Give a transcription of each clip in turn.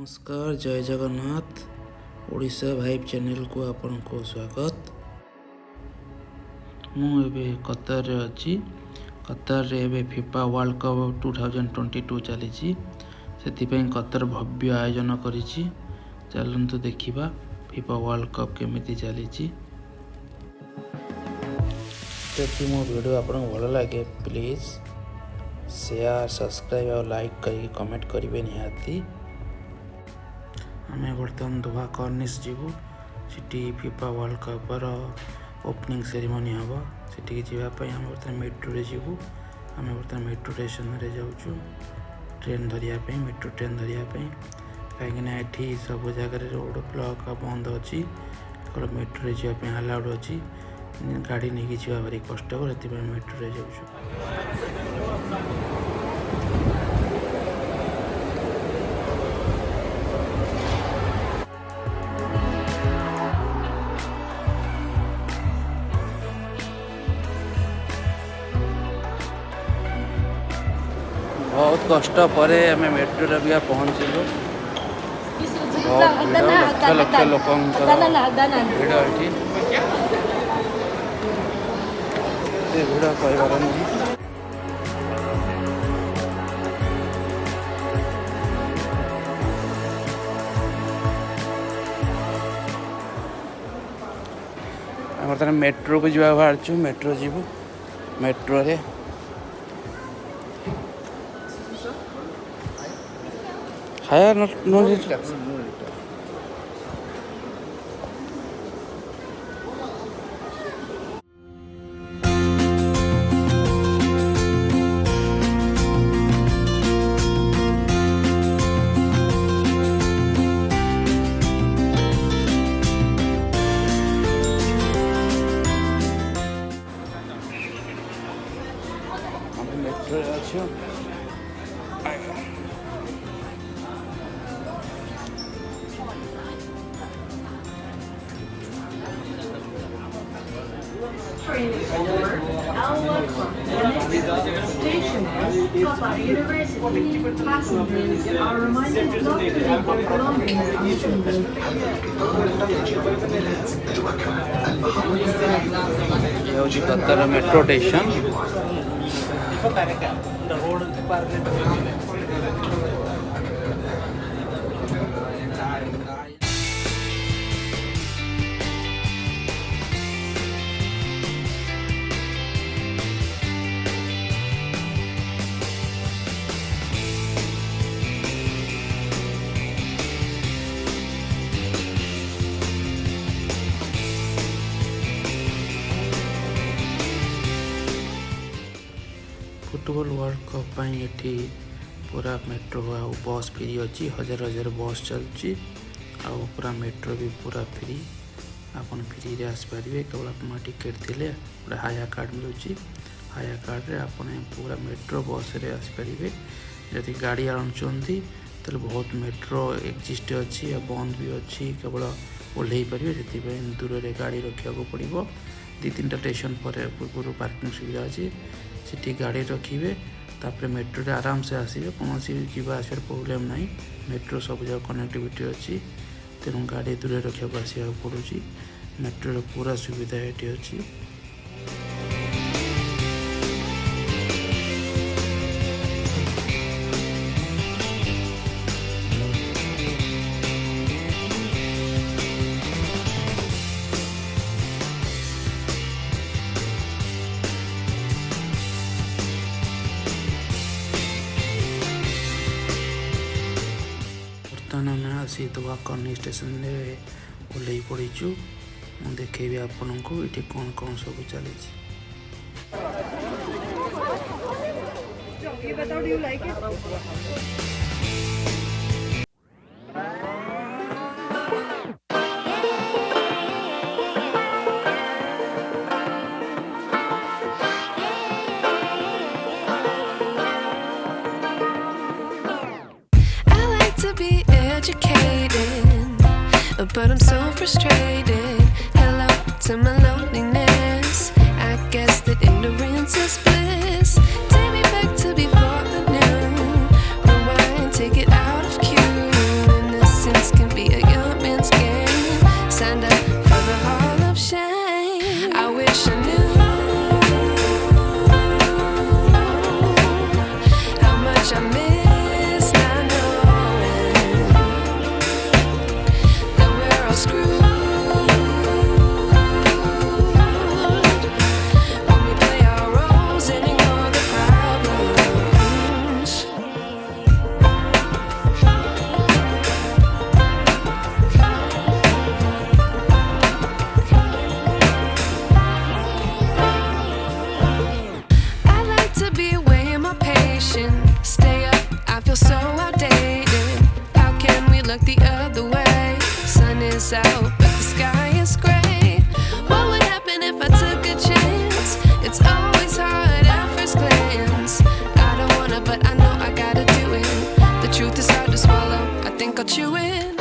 नमस्कार जय Jagannath Odisha vibe channel को आपन को स्वागत। मुझे कतर रे अच्छी कतर रे एबे फिफा वर्ल्ड कप 2022 चली से कतर भव्य आयोजन करिछि। चलंतु देखिबा फिफा वर्ल्ड कप केमिति चली। जदि मो वीडियो आपन भल लगे प्लीज शेयर सब्सक्राइब और लाइक करके कमेंट करेंगे निहाती। आम बर्तमान दुआ कर्निश जीवु city FIFA World Cup opening ceremony हम से जावाई आम बर्तमान मेट्रो रे जीवु। आम बर्तमान मेट्रो स्टेशन रे जाऊँ ट्रेन धरिया मेट्रो ट्रेन धरिया कहीं ये सब जगह रोड ब्लॉक बंद अच्छी केवल मेट्रो रे जावाई अलाउड अच्छी। गाड़ी नहीं जावा भारी कष्टकर से मेट्रो रे जाऊँ। बहुत कष्ट पर आम मेट्रो रे भी पहुँचलु। बहुत भीड़ लक्ष लक्ष लोक भीड़ ये भीड़ कहबार नहीं। बर्तमान मेट्रो को जावा बाहर मेट्रो जीवु मेट्रो रे खाया नो मेट्रो अच्छे Qatar metro station. Football world cup ये पूरा मेट्रो बस फ्री अच्छी हजार हजार बस चलती पूरा मेट्रो भी पूरा फ्री आपन फ्री रे आसपारे केवल आप टिकेट थे पूरा हाया कार्ड मिलूँ। हाया कार्ड रे आपन पूरा मेट्रो बस रे आसपारे। जदि गाड़ी आनुंट तो बहुत मेट्रो एक्जिस्ट अच्छी बंद भी अच्छी केवल ओह्ल पारे से दूर रे गाड़ी रखा पड़ो। 2-3 स्टेशन पर पूर्व पार्किंग सुविधा अच्छी से गाड़ी रखिए तापर मेट्रो रे आराम से आसवे कौन जीवा आसार प्रोब्लेम ना। मेट्रो सब जगह कनेक्टिविटी अच्छी तेणु गाड़ी दूर रखा आसवा पड़ू। मेट्रो पूरा सुविधा ये अच्छी। बर्तमान आम आसी दुआ कर्नी स्टेशन ओह्ल पड़ीचु। मुझे देखेबी आपन को ये कौन कौन सब चली। But I'm so frustrated. Hello to my loneliness. I guess that ignorance is bliss. Take me back to before I knew. Rewind, take it out of cue. look the other way. Sun is out, but the sky is gray. What would happen if I took a chance? It's always hard at first glance. I don't wanna, but I know I gotta do it. The truth is hard to swallow, I think I'll chew it.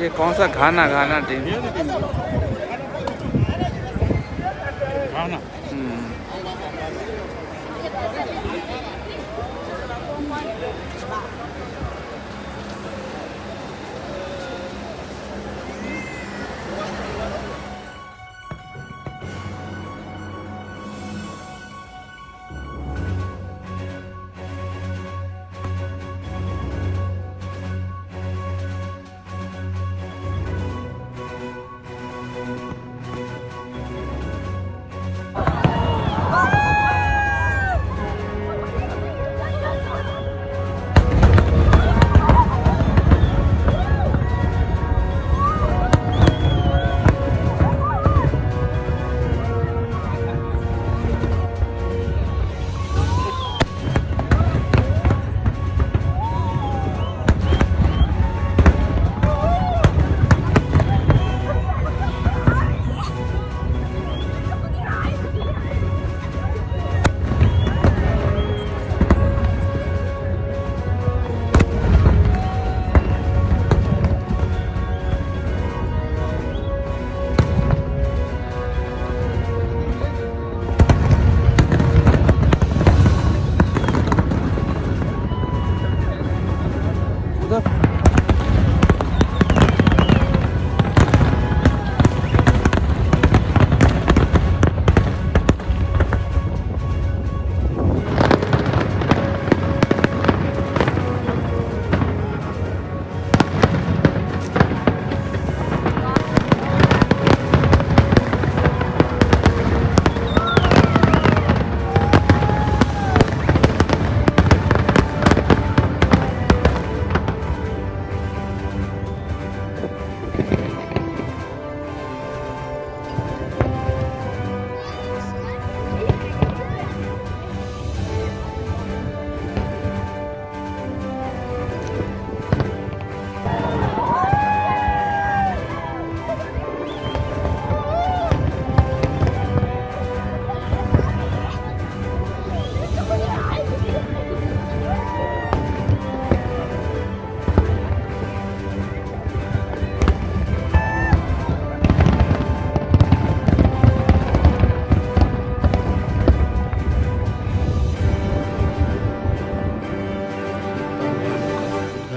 ये कौन सा खाना खाना team खाना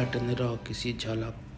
ଉଦ୍ଘାଟନୀର କିଛି ଝଲକ